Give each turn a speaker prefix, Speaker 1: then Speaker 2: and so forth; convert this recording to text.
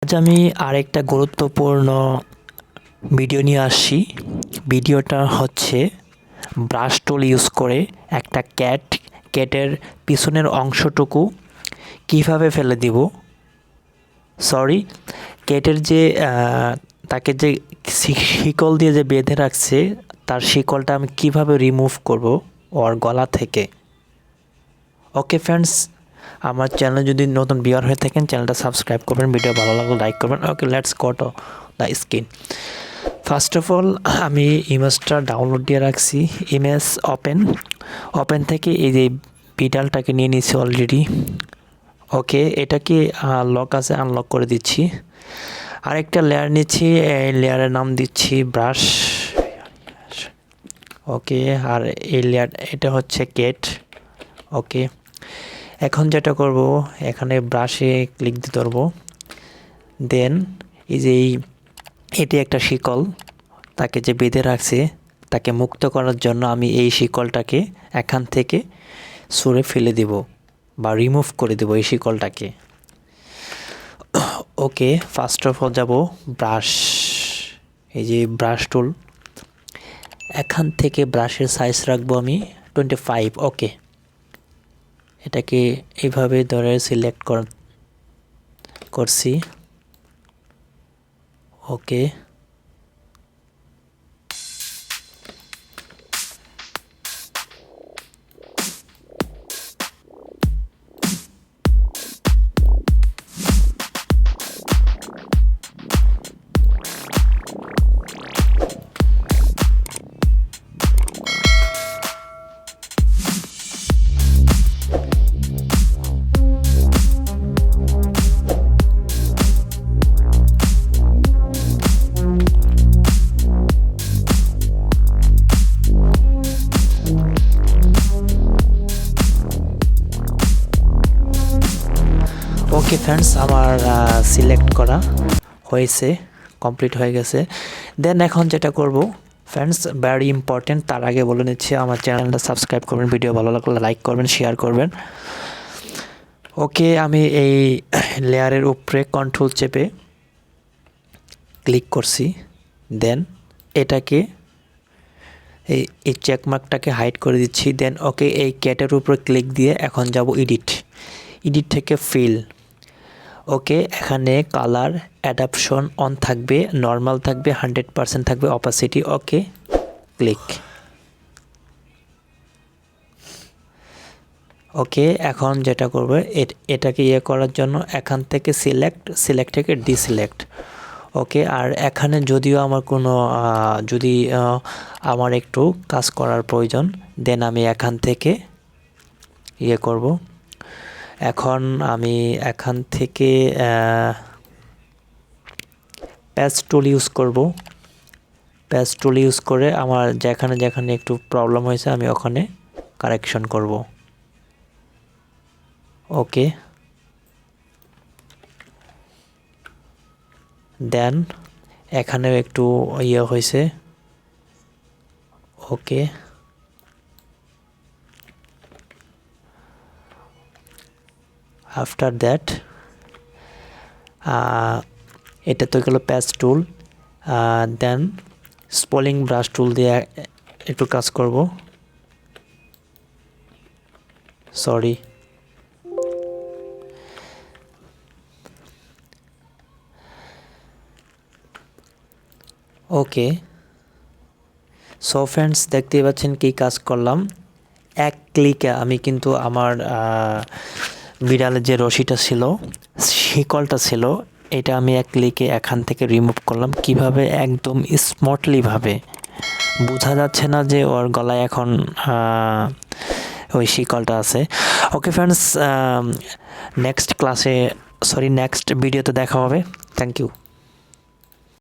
Speaker 1: আজ আমি আরেকটা গুরুত্বপূর্ণ ভিডিও নিয়ে আসছি। ভিডিওটা হচ্ছে ব্রাশ টুল ইউজ করে একটা ক্যাটের পিছনের অংশটুকু কিভাবে ফেলে দিব। ক্যাটের যে তাকে যে শিকল দিয়ে যে বেঁধে রাখছে তার শিকলটা আমি কিভাবে রিমুভ করব ওর গলা থেকে। ওকে ফ্রেন্ডস, আমার চ্যানেল যদি নতুন ভিউয়ার হয়ে থাকেন চ্যানেলটা সাবস্ক্রাইব করবেন, ভিডিও ভালো লাগলে লাইক করবেন। Okay, let's go to the screen. First of all আমি ইমেজটা ডাউনলোড দিয়ে রাখছি। ইমেজ ওপেন থেকে এই যে বিড়ালটাকে নিয়ে নিয়েছি অলরেডি। ওকে, এটাকে লক আছে, আনলক করে দিচ্ছি। আরেকটা লেয়ার নিচ্ছি, এই লেয়ারের নাম দিচ্ছি ব্রাশ। ওকে, আর এই লেয়ার এটা হচ্ছে ক্যাট। ওকে, এখন যেটা করব এখানে ব্রাশে ক্লিক দিতে পারবো। দেন এই যে এটি একটা শিকল, তাকে যে বেঁধে রাখছে তাকে মুক্ত করার জন্য আমি এই শিকলটাকে এখান থেকে সরে ফেলে দেব বা রিমুভ করে দেব এই শিকলটাকে। ওকে, ফার্স্ট অফ অল যাব ব্রাশ, এই যে ব্রাশ টুল, এখান থেকে ব্রাশের সাইজ রাখবো আমি 25। ওকে, এটাকে এইভাবে ধরে সিলেক্ট করছি। ওকে, ওকে ফ্রেন্ডস, আমার সিলেক্ট করা হয়েছে, কমপ্লিট হয়ে গেছে। দেন এখন যেটা করব ফ্রেন্ডস, ভেরি ইম্পর্টেন্ট, তার আগে বলে নিচ্ছি আমার চ্যানেলটা সাবস্ক্রাইব করবেন, ভিডিও ভালো লাগলে লাইক করবেন, শেয়ার করবেন। ওকে, আমি এই লেয়ারের উপরে কন্ট্রোল চেপে ক্লিক করছি। দেন এটাকে এই চেকমার্কটাকে হাইড করে দিচ্ছি। দেন ওকে, এই ক্যাটের উপরে ক্লিক দিয়ে এখন যাব এডিট থেকে ফিল। ওকে, এখানে কালার অ্যাডাপশন অন থাকবে, নর্মাল থাকবে, 100% থাকবে, অপাসিটি। ওকে, ক্লিক। ওকে, এখন যেটা করবে এটাকে করার জন্য এখান থেকে সিলেক্ট থেকে ডিসিলেক্ট। ওকে, আর এখানে যদিও আমার কোনো যদি আমার একটু কাজ করার প্রয়োজন, দেন আমি এখান থেকে করব। এখন আমি এখান থেকে প্যাচ টুল ইউজ করব। প্যাচ টুল ইউজ করে আমার যেখানে একটু প্রবলেম হয়েছে আমি ওখানে কারেকশন করব। ওকে, দেন এখানেও একটু হয়েছে। ওকে, আফটার দ্যাট এটা তো গেল প্যাচ টুল। দেন স্পলিং ব্রাশ টুল দিয়ে একটু কাজ করব। সরি, ওকে। সো ফ্রেন্ডস, দেখতেই পাচ্ছেন কি কাজ করলাম। এক ক্লিকে আমি কিন্তু আমার বিড়ালের যে রশিটা ছিল, শিকলটা ছিল, এটা আমি এক ক্লিকে এখান থেকে রিমুভ করলাম। কিভাবে? একদম স্মার্টলিভাবে, বোঝা যাচ্ছে না যে ওর গলায় এখন ওই শিকলটা আছে। ওকে ফ্রেন্ডস, নেক্সট ভিডিওতে দেখা হবে। Thank you.